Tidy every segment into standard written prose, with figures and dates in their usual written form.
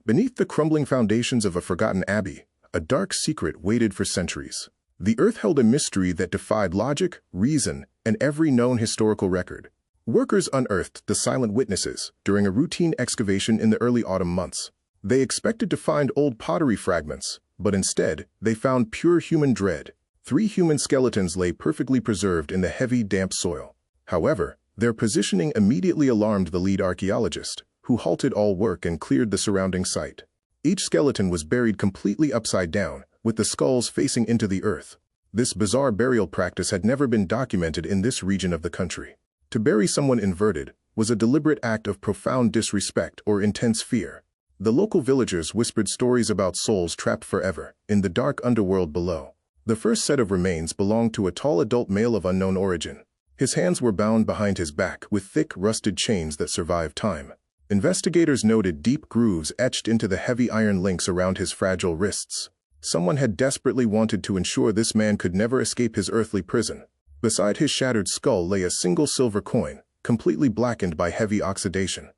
Beneath the crumbling foundations of a forgotten abbey, a dark secret waited for centuries. The earth held a mystery that defied logic, reason, and every known historical record. Workers unearthed the silent witnesses during a routine excavation in the early autumn months. They expected to find old pottery fragments, but instead, they found pure human dread. 3 human skeletons lay perfectly preserved in the heavy, damp soil. However, their positioning immediately alarmed the lead archaeologist, who halted all work and cleared the surrounding site. Each skeleton was buried completely upside down, with the skulls facing into the earth. This bizarre burial practice had never been documented in this region of the country. To bury someone inverted was a deliberate act of profound disrespect or intense fear. The local villagers whispered stories about souls trapped forever in the dark underworld below. The first set of remains belonged to a tall adult male of unknown origin. His hands were bound behind his back with thick, rusted chains that survived time. Investigators noted deep grooves etched into the heavy iron links around his fragile wrists. Someone had desperately wanted to ensure this man could never escape his earthly prison. Beside his shattered skull lay a single silver coin, completely blackened by heavy oxidation.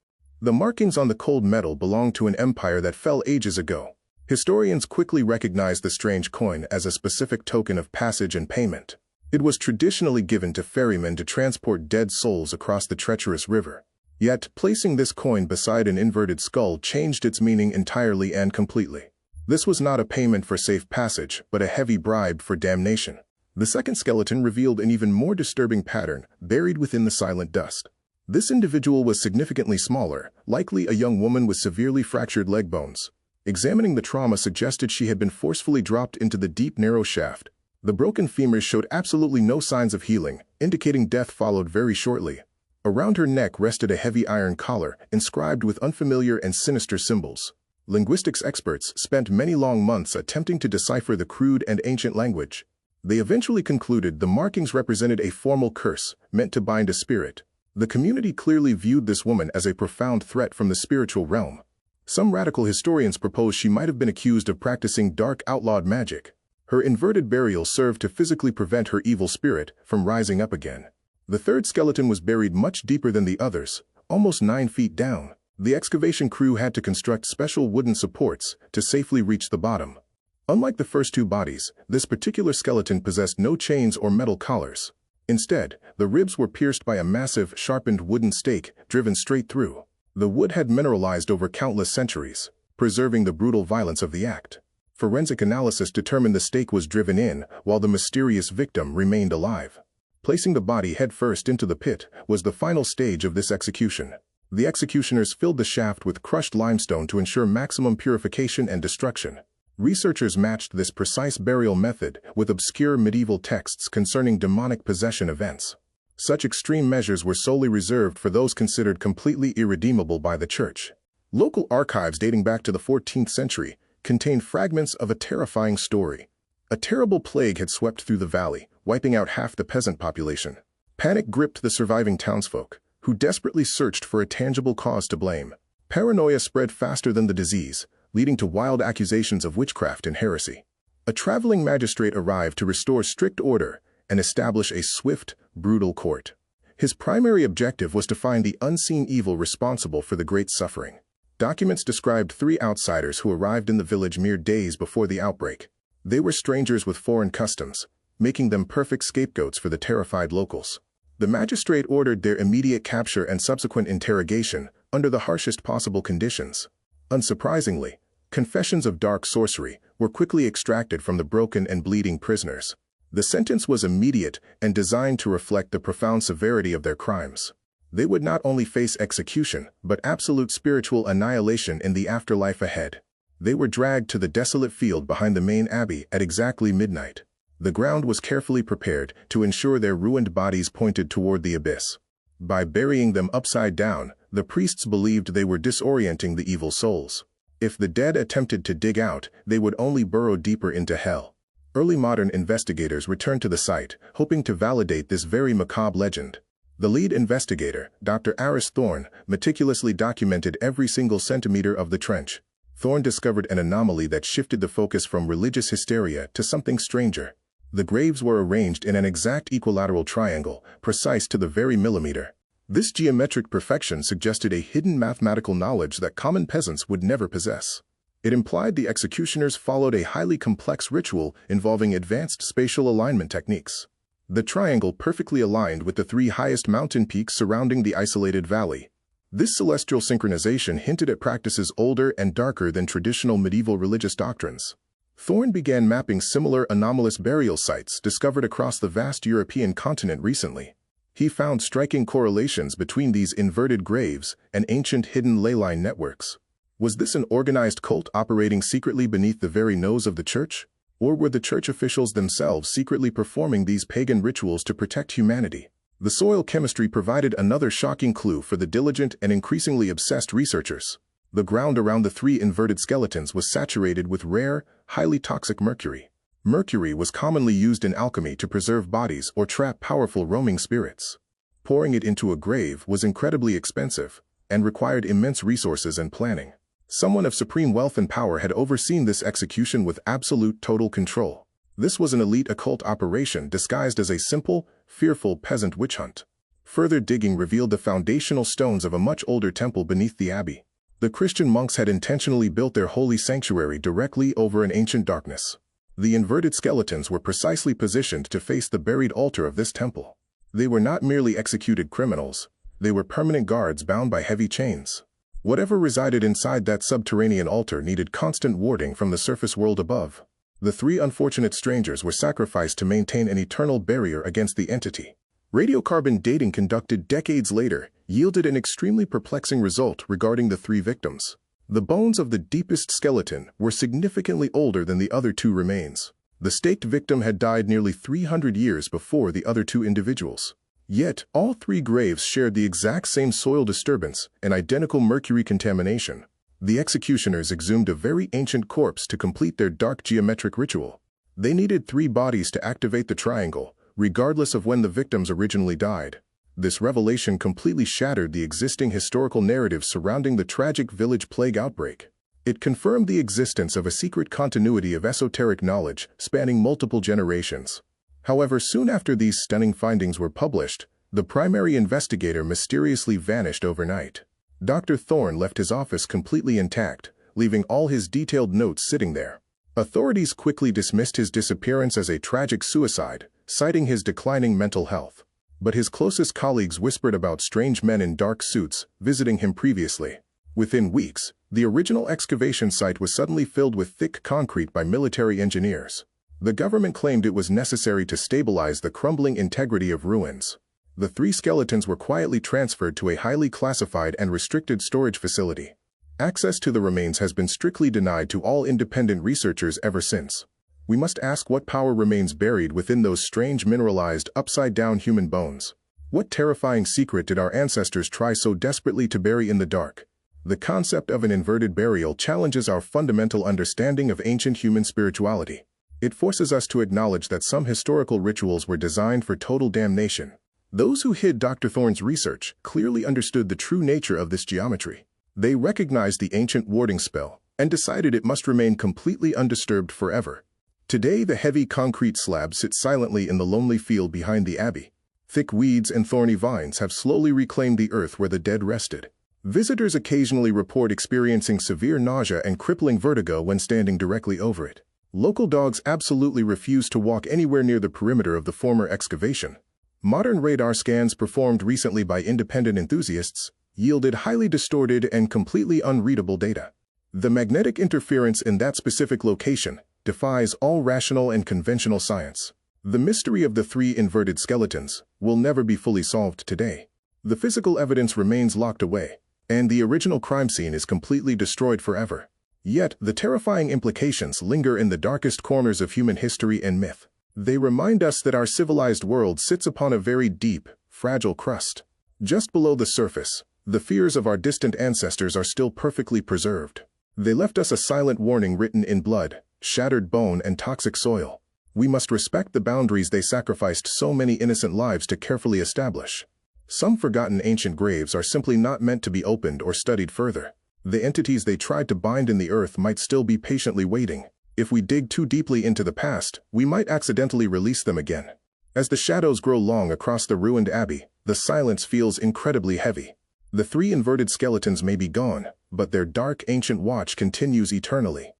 The markings on the cold metal belonged to an empire that fell ages ago. Historians quickly recognized the strange coin as a specific token of passage and payment. It was traditionally given to ferrymen to transport dead souls across the treacherous river. Yet, placing this coin beside an inverted skull changed its meaning entirely and completely. This was not a payment for safe passage, but a heavy bribe for damnation. The second skeleton revealed an even more disturbing pattern, buried within the silent dust. This individual was significantly smaller, likely a young woman with severely fractured leg bones. Examining the trauma suggested she had been forcefully dropped into the deep, narrow shaft. The broken femurs showed absolutely no signs of healing, indicating death followed very shortly. Around her neck rested a heavy iron collar, inscribed with unfamiliar and sinister symbols. Linguistics experts spent many long months attempting to decipher the crude and ancient language. They eventually concluded the markings represented a formal curse, meant to bind a spirit. The community clearly viewed this woman as a profound threat from the spiritual realm. Some radical historians propose she might have been accused of practicing dark, outlawed magic. Her inverted burial served to physically prevent her evil spirit from rising up again. The third skeleton was buried much deeper than the others, almost 9 feet down. The excavation crew had to construct special wooden supports to safely reach the bottom. Unlike the first 2 bodies, this particular skeleton possessed no chains or metal collars. Instead, the ribs were pierced by a massive, sharpened wooden stake driven straight through. The wood had mineralized over countless centuries, preserving the brutal violence of the act. Forensic analysis determined the stake was driven in, while the mysterious victim remained alive. Placing the body headfirst into the pit was the final stage of this execution. The executioners filled the shaft with crushed limestone to ensure maximum purification and destruction. Researchers matched this precise burial method with obscure medieval texts concerning demonic possession events. Such extreme measures were solely reserved for those considered completely irredeemable by the church. Local archives dating back to the 14th century contained fragments of a terrifying story. A terrible plague had swept through the valley, wiping out half the peasant population. Panic gripped the surviving townsfolk, who desperately searched for a tangible cause to blame. Paranoia spread faster than the disease, leading to wild accusations of witchcraft and heresy. A traveling magistrate arrived to restore strict order and establish a swift, brutal court. His primary objective was to find the unseen evil responsible for the great suffering. Documents described 3 outsiders who arrived in the village mere days before the outbreak. They were strangers with foreign customs, making them perfect scapegoats for the terrified locals. The magistrate ordered their immediate capture and subsequent interrogation under the harshest possible conditions. Unsurprisingly, confessions of dark sorcery were quickly extracted from the broken and bleeding prisoners. The sentence was immediate and designed to reflect the profound severity of their crimes. They would not only face execution, but absolute spiritual annihilation in the afterlife ahead. They were dragged to the desolate field behind the main abbey at exactly midnight. The ground was carefully prepared to ensure their ruined bodies pointed toward the abyss. By burying them upside down, the priests believed they were disorienting the evil souls. If the dead attempted to dig out, they would only burrow deeper into hell. Early modern investigators returned to the site, hoping to validate this very macabre legend. The lead investigator, Dr. Aris Thorne, meticulously documented every single centimeter of the trench. Thorne discovered an anomaly that shifted the focus from religious hysteria to something stranger. The graves were arranged in an exact equilateral triangle, precise to the very millimeter. This geometric perfection suggested a hidden mathematical knowledge that common peasants would never possess. It implied the executioners followed a highly complex ritual involving advanced spatial alignment techniques. The triangle perfectly aligned with the three highest mountain peaks surrounding the isolated valley. This celestial synchronization hinted at practices older and darker than traditional medieval religious doctrines. Thorne began mapping similar anomalous burial sites discovered across the vast European continent recently. He found striking correlations between these inverted graves and ancient hidden ley line networks. Was this an organized cult operating secretly beneath the very nose of the church? Or were the church officials themselves secretly performing these pagan rituals to protect humanity? The soil chemistry provided another shocking clue for the diligent and increasingly obsessed researchers. The ground around the three inverted skeletons was saturated with rare, highly toxic mercury. Mercury was commonly used in alchemy to preserve bodies or trap powerful roaming spirits. Pouring it into a grave was incredibly expensive and required immense resources and planning. Someone of supreme wealth and power had overseen this execution with absolute total control. This was an elite occult operation disguised as a simple, fearful peasant witch hunt. Further digging revealed the foundational stones of a much older temple beneath the abbey. The Christian monks had intentionally built their holy sanctuary directly over an ancient darkness. The inverted skeletons were precisely positioned to face the buried altar of this temple. They were not merely executed criminals, they were permanent guards bound by heavy chains. Whatever resided inside that subterranean altar needed constant warding from the surface world above. The three unfortunate strangers were sacrificed to maintain an eternal barrier against the entity. Radiocarbon dating conducted decades later yielded an extremely perplexing result regarding the three victims. The bones of the deepest skeleton were significantly older than the other two remains. The staked victim had died nearly 300 years before the other two individuals. Yet, all three graves shared the exact same soil disturbance and identical mercury contamination. The executioners exhumed a very ancient corpse to complete their dark geometric ritual. They needed three bodies to activate the triangle, regardless of when the victims originally died. This revelation completely shattered the existing historical narrative surrounding the tragic village plague outbreak. It confirmed the existence of a secret continuity of esoteric knowledge spanning multiple generations. However, soon after these stunning findings were published, the primary investigator mysteriously vanished overnight. Dr. Thorne left his office completely intact, leaving all his detailed notes sitting there. Authorities quickly dismissed his disappearance as a tragic suicide, citing his declining mental health. But his closest colleagues whispered about strange men in dark suits visiting him previously. Within weeks, the original excavation site was suddenly filled with thick concrete by military engineers. The government claimed it was necessary to stabilize the crumbling integrity of ruins. The three skeletons were quietly transferred to a highly classified and restricted storage facility. Access to the remains has been strictly denied to all independent researchers ever since. We must ask what power remains buried within those strange mineralized, upside-down human bones. What terrifying secret did our ancestors try so desperately to bury in the dark? The concept of an inverted burial challenges our fundamental understanding of ancient human spirituality. It forces us to acknowledge that some historical rituals were designed for total damnation. Those who hid Dr. Thorne's research clearly understood the true nature of this geometry. They recognized the ancient warding spell and decided it must remain completely undisturbed forever. Today, the heavy concrete slab sits silently in the lonely field behind the abbey. Thick weeds and thorny vines have slowly reclaimed the earth where the dead rested. Visitors occasionally report experiencing severe nausea and crippling vertigo when standing directly over it. Local dogs absolutely refuse to walk anywhere near the perimeter of the former excavation. Modern radar scans performed recently by independent enthusiasts yielded highly distorted and completely unreadable data. The magnetic interference in that specific location defies all rational and conventional science. The mystery of the three inverted skeletons will never be fully solved today. The physical evidence remains locked away, and the original crime scene is completely destroyed forever. Yet, the terrifying implications linger in the darkest corners of human history and myth. They remind us that our civilized world sits upon a very deep, fragile crust. Just below the surface, the fears of our distant ancestors are still perfectly preserved. They left us a silent warning written in blood, shattered bone, and toxic soil. We must respect the boundaries they sacrificed so many innocent lives to carefully establish. Some forgotten ancient graves are simply not meant to be opened or studied further. The entities they tried to bind in the earth might still be patiently waiting. If we dig too deeply into the past, we might accidentally release them again. As the shadows grow long across the ruined abbey, the silence feels incredibly heavy. The three inverted skeletons may be gone, but their dark ancient watch continues eternally.